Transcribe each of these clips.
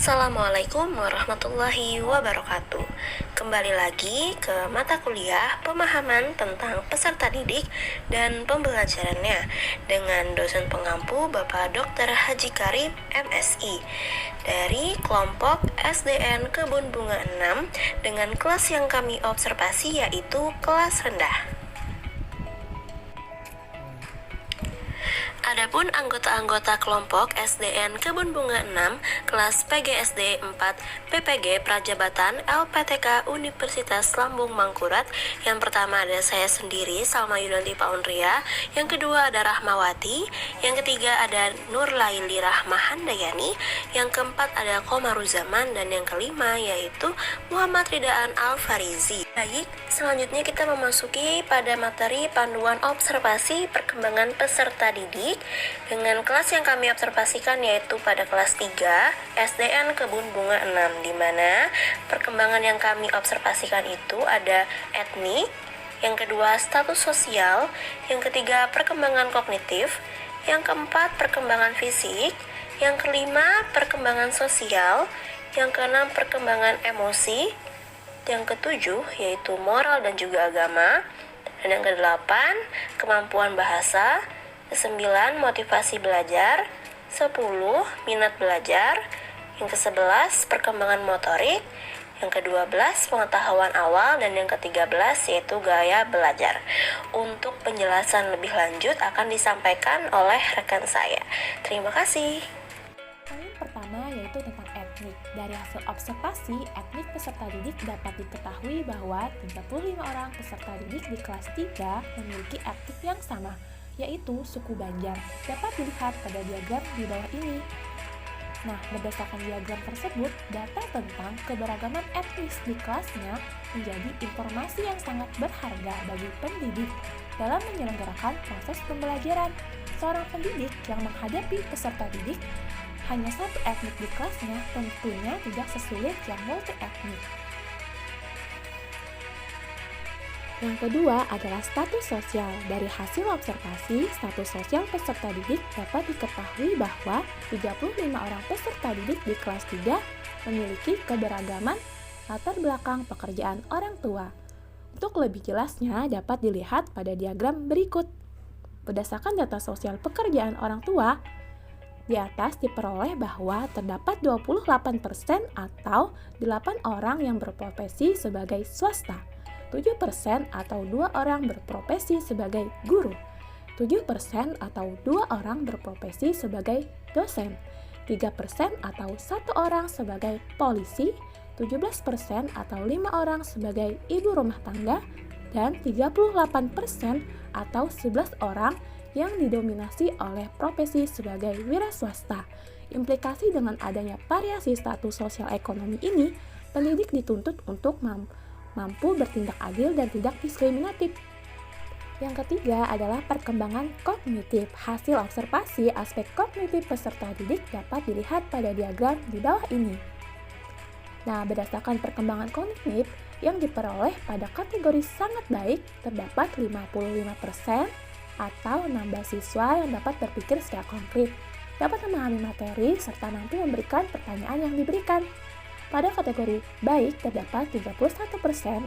Assalamualaikum warahmatullahi wabarakatuh. Kembali lagi ke mata kuliah pemahaman tentang peserta didik dan pembelajarannya dengan dosen pengampu Bapak Dr. Haji Karim MSI dari kelompok SDN Kebun Bunga 6 dengan kelas yang kami observasi yaitu kelas rendah. Adapun anggota-anggota kelompok SDN Kebun Bunga 6, kelas PGSD 4, PPG Prajabatan LPTK Universitas Lambung Mangkurat. Yang pertama ada saya sendiri, Salma Yunanti Paunria. Yang kedua ada Rahmawati. Yang ketiga ada Nur Laili Rahma Handayani. Yang keempat ada Komaruzaman. Dan yang kelima yaitu Muhammad Ridaan Al-Farizi. Baik, selanjutnya kita memasuki pada materi panduan observasi perkembangan peserta didik dengan kelas yang kami observasikan yaitu pada kelas 3 SDN Kebun Bunga 6, di mana perkembangan yang kami observasikan itu ada etnik, yang kedua status sosial, yang ketiga perkembangan kognitif, yang keempat perkembangan fisik, yang kelima perkembangan sosial, yang keenam perkembangan emosi, yang ketujuh yaitu moral dan juga agama, dan yang kedelapan kemampuan bahasa, ke-9 motivasi belajar, 10 minat belajar, yang ke-11 perkembangan motorik, yang ke-12 pengetahuan awal, dan yang ke-13 yaitu gaya belajar. Untuk penjelasan lebih lanjut akan disampaikan oleh rekan saya. Terima kasih. Poin pertama yaitu tentang etnik. Dari hasil observasi, etnik peserta didik dapat diketahui bahwa 35 orang peserta didik di kelas 3 memiliki etnik yang sama, yaitu suku Banjar. Dapat dilihat pada diagram di bawah ini. Nah, berdasarkan diagram tersebut, data tentang keberagaman etnis di kelasnya menjadi informasi yang sangat berharga bagi pendidik dalam menyelenggarakan proses pembelajaran. Seorang pendidik yang menghadapi peserta didik hanya satu etnik di kelasnya tentunya tidak sesulit yang multi etnik. Yang kedua adalah status sosial. Dari hasil observasi, status sosial peserta didik dapat diketahui bahwa 35 orang peserta didik di kelas 3 memiliki keberagaman latar belakang pekerjaan orang tua. Untuk lebih jelasnya dapat dilihat pada diagram berikut. Berdasarkan data sosial pekerjaan orang tua, di atas diperoleh bahwa terdapat 28% atau 8 orang yang berprofesi sebagai swasta, 7% atau 2 orang berprofesi sebagai guru, 7% atau 2 orang berprofesi sebagai dosen, 3% atau 1 orang sebagai polisi, 17% atau 5 orang sebagai ibu rumah tangga, dan 38% atau 11 orang yang didominasi oleh profesi sebagai wira swasta. Implikasi dengan adanya variasi status sosial ekonomi ini, pendidik dituntut untuk mampu bertindak adil dan tidak diskriminatif. Yang ketiga adalah perkembangan kognitif. Hasil observasi aspek kognitif peserta didik dapat dilihat pada diagram di bawah ini. Nah, berdasarkan perkembangan kognitif yang diperoleh pada kategori sangat baik, terdapat 55% atau 16 siswa yang dapat berpikir secara konkret, dapat memahami materi, serta mampu memberikan pertanyaan yang diberikan. Pada kategori baik, terdapat 31%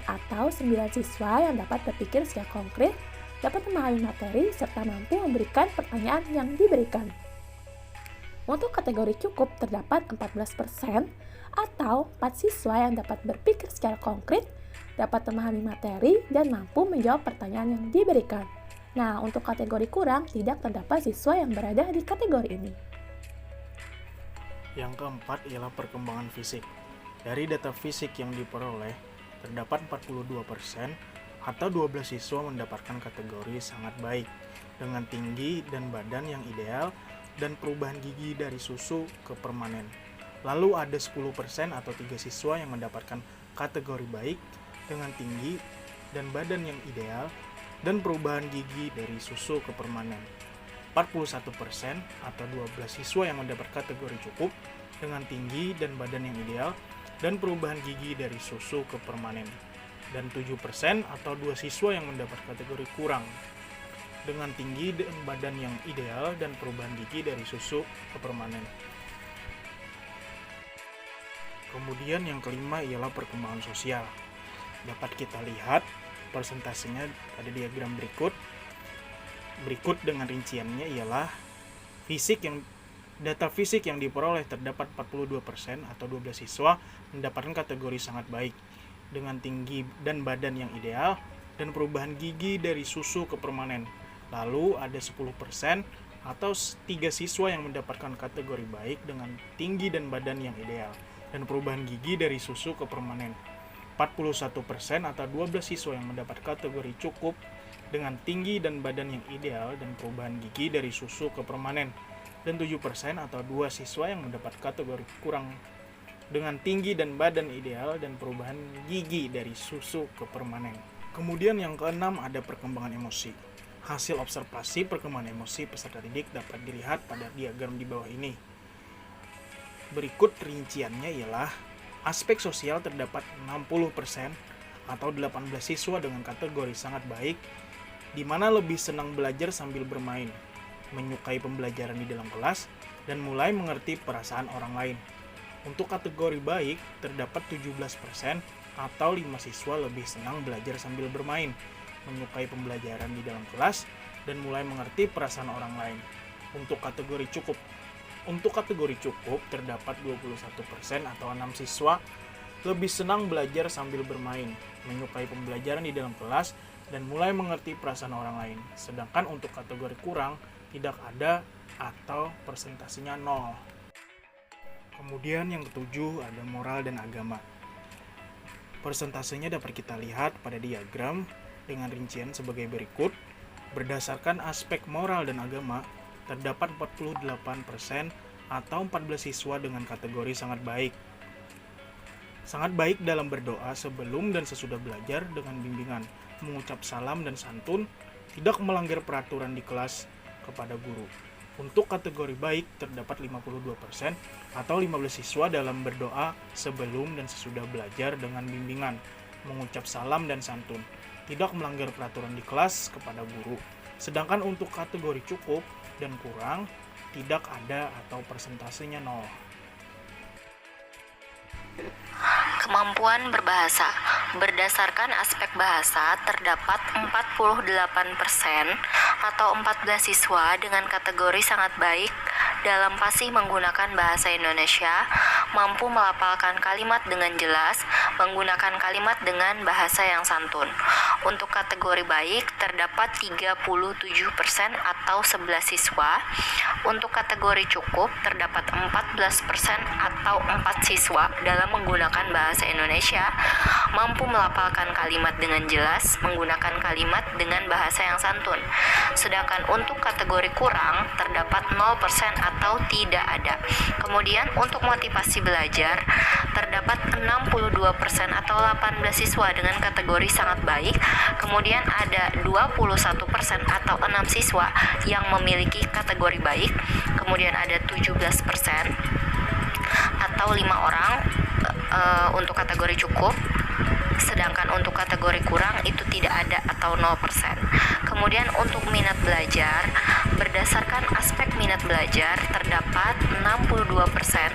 atau 9 siswa yang dapat berpikir secara konkret, dapat memahami materi, serta mampu memberikan pertanyaan yang diberikan. Untuk kategori cukup, terdapat 14% atau 4 siswa yang dapat berpikir secara konkret, dapat memahami materi, dan mampu menjawab pertanyaan yang diberikan. Nah, untuk kategori kurang, tidak terdapat siswa yang berada di kategori ini. Yang keempat ialah perkembangan fisik. Dari data fisik yang diperoleh, terdapat 42% atau 12 siswa mendapatkan kategori sangat baik, dengan tinggi dan badan yang ideal dan perubahan gigi dari susu ke permanen. Lalu ada 10% atau 3 siswa yang mendapatkan kategori baik, dengan tinggi dan badan yang ideal dan perubahan gigi dari susu ke permanen. 41% atau 12 siswa yang mendapat kategori cukup dengan tinggi dan badan yang ideal dan perubahan gigi dari susu ke permanen. Dan 7% atau 2 siswa yang mendapat kategori kurang dengan tinggi dan badan yang ideal dan perubahan gigi dari susu ke permanen. Kemudian yang kelima ialah perkembangan sosial. Dapat kita lihat persentasenya pada diagram berikut. Berikut dengan rinciannya ialah data fisik yang diperoleh terdapat 42% atau 12 siswa mendapatkan kategori sangat baik dengan tinggi dan badan yang ideal dan perubahan gigi dari susu ke permanen. Lalu ada 10% atau 3 siswa yang mendapatkan kategori baik dengan tinggi dan badan yang ideal dan perubahan gigi dari susu ke permanen. 41% atau 12 siswa yang mendapat kategori cukup dengan tinggi dan badan yang ideal dan perubahan gigi dari susu ke permanen. Dan 7% atau 2 siswa yang mendapat kategori kurang dengan tinggi dan badan ideal dan perubahan gigi dari susu ke permanen. Kemudian yang keenam ada perkembangan emosi. Hasil observasi perkembangan emosi peserta didik dapat dilihat pada diagram di bawah ini. Berikut rinciannya ialah aspek sosial terdapat 60% atau 18 siswa dengan kategori sangat baik, di mana lebih senang belajar sambil bermain, menyukai pembelajaran di dalam kelas, dan mulai mengerti perasaan orang lain. Untuk kategori baik, terdapat 17% atau 5 siswa lebih senang belajar sambil bermain, menyukai pembelajaran di dalam kelas, dan mulai mengerti perasaan orang lain. Untuk kategori cukup, terdapat 21% atau 6 siswa lebih senang belajar sambil bermain, menyukai pembelajaran di dalam kelas, dan mulai mengerti perasaan orang lain. Sedangkan untuk kategori kurang, tidak ada atau persentasenya 0. Kemudian yang ketujuh ada moral dan agama. Persentasenya dapat kita lihat pada diagram dengan rincian sebagai berikut. Berdasarkan aspek moral dan agama, terdapat 48% atau 14 siswa dengan kategori sangat baik. Sangat baik dalam berdoa sebelum dan sesudah belajar dengan bimbingan, mengucap salam dan santun, tidak melanggar peraturan di kelas kepada guru. Untuk kategori baik terdapat 52% atau 15 siswa dalam berdoa sebelum dan sesudah belajar dengan bimbingan, mengucap salam dan santun, tidak melanggar peraturan di kelas kepada guru. Sedangkan untuk kategori cukup dan kurang tidak ada atau persentasenya 0. Kemampuan berbahasa. Berdasarkan aspek bahasa, terdapat 48% atau 14 siswa dengan kategori sangat baik dalam fasih menggunakan bahasa Indonesia, mampu melafalkan kalimat dengan jelas, menggunakan kalimat dengan bahasa yang santun. Untuk kategori baik, terdapat 37% atau 11 siswa. Untuk kategori cukup, terdapat 14% atau 4 siswa dalam menggunakan bahasa Indonesia, mampu melafalkan kalimat dengan jelas, menggunakan kalimat dengan bahasa yang santun. Sedangkan untuk kategori kurang, terdapat 0% atau tidak ada. Kemudian untuk motivasi belajar, terdapat 62% atau 18 siswa dengan kategori sangat baik. Kemudian ada 21% atau 6 siswa yang memiliki kategori baik. Kemudian ada 17% atau 5 orang untuk kategori cukup. Sedangkan untuk kategori kurang itu tidak ada atau 0%. Kemudian untuk minat belajar, berdasarkan aspek minat belajar, terdapat 62%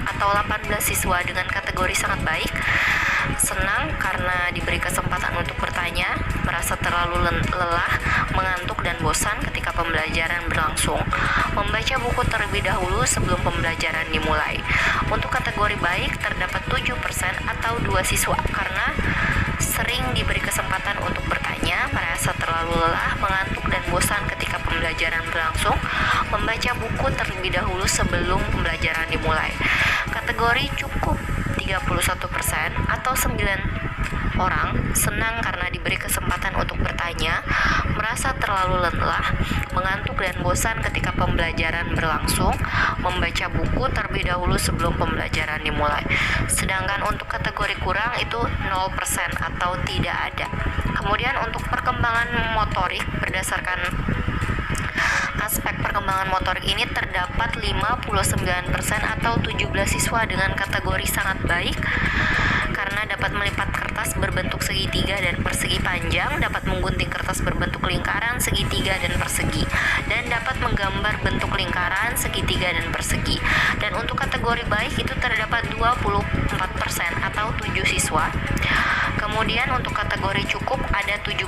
atau 18 siswa dengan kategori sangat baik, senang karena diberi kesempatan untuk bertanya, merasa terlalu lelah, mengantuk dan bosan ketika pembelajaran berlangsung, membaca buku terlebih dahulu sebelum pembelajaran dimulai. Untuk kategori baik, terdapat 7% atau 2 siswa karena sering diberi kesempatan untuk bertanya, merasa terlalu lelah, mengantuk dan bosan ketika pembelajaran berlangsung, membaca buku terlebih dahulu sebelum pembelajaran dimulai. Kategori cukup 31% atau 9 orang senang karena diberi kesempatan untuk bertanya, merasa terlalu lelah, mengantuk dan bosan ketika pembelajaran berlangsung, membaca buku terlebih dahulu sebelum pembelajaran dimulai. Sedangkan untuk kategori kurang itu 0% atau tidak ada. Kemudian untuk perkembangan motorik, berdasarkan aspek perkembangan motorik ini terdapat 59% atau 17 siswa dengan kategori sangat baik karena dapat dapat melipat kertas berbentuk segitiga dan persegi panjang, dapat menggunting kertas berbentuk lingkaran, segitiga, dan persegi, dan dapat menggambar bentuk lingkaran, segitiga, dan persegi. Dan untuk kategori baik itu terdapat 24% atau 7 siswa. Kemudian untuk kategori cukup ada 17%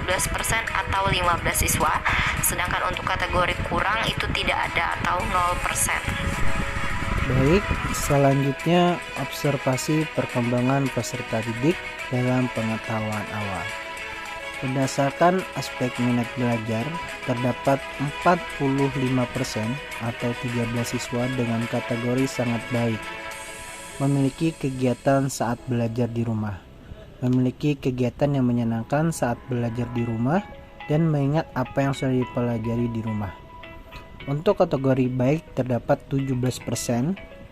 atau 15 siswa, sedangkan untuk kategori kurang itu tidak ada atau 0%. Baik, selanjutnya observasi perkembangan peserta didik dalam pengetahuan awal. Berdasarkan aspek minat belajar, terdapat 45% atau 13 siswa dengan kategori sangat baik, memiliki kegiatan saat belajar di rumah, memiliki kegiatan yang menyenangkan saat belajar di rumah, dan mengingat apa yang sudah dipelajari di rumah. Untuk kategori baik terdapat 17%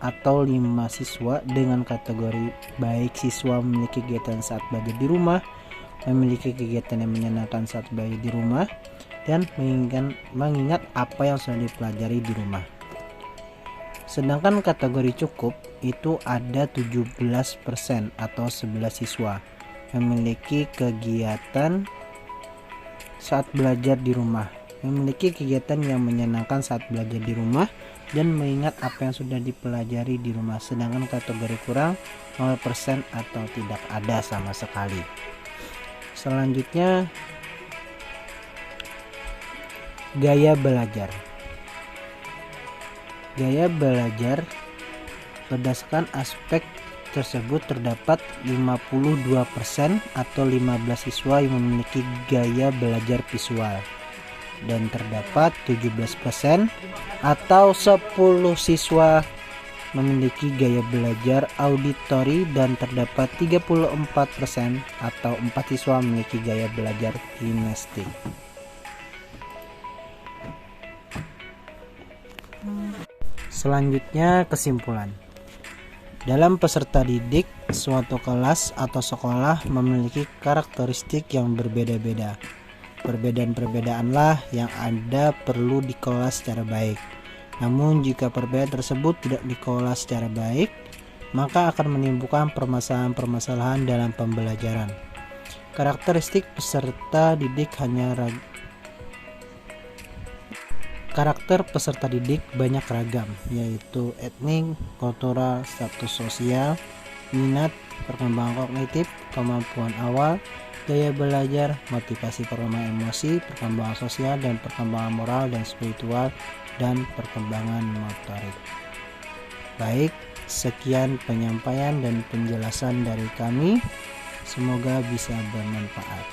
atau 5 siswa dengan kategori baik siswa memiliki kegiatan saat belajar di rumah, memiliki kegiatan yang menyenangkan saat belajar di rumah, dan mengingat apa yang sudah dipelajari di rumah. Sedangkan kategori cukup itu ada 17% atau 11 siswa memiliki kegiatan saat belajar di rumah, memiliki kegiatan yang menyenangkan saat belajar di rumah, dan mengingat apa yang sudah dipelajari di rumah. Sedangkan kategori kurang 0% atau tidak ada sama sekali. Selanjutnya, gaya belajar. Gaya belajar berdasarkan aspek tersebut terdapat 52% atau 15 siswa yang memiliki gaya belajar visual, dan terdapat 17% atau 10 siswa memiliki gaya belajar auditori, dan terdapat 34% atau 4 siswa memiliki gaya belajar kinestetik. Selanjutnya, kesimpulan. Dalam peserta didik, suatu kelas atau sekolah memiliki karakteristik yang berbeda-beda. Perbedaan-perbedaanlah yang ada perlu dikelola secara baik. Namun jika perbedaan tersebut tidak dikelola secara baik, maka akan menimbulkan permasalahan-permasalahan dalam pembelajaran. Karakteristik peserta didik Karakter peserta didik banyak ragam, yaitu etnik, kultural, status sosial, minat, perkembangan kognitif, kemampuan awal, gaya belajar, motivasi, perkembangan emosi, perkembangan sosial, dan perkembangan moral dan spiritual, dan perkembangan motorik. Baik, sekian penyampaian dan penjelasan dari kami. Semoga bisa bermanfaat.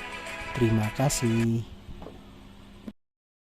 Terima kasih.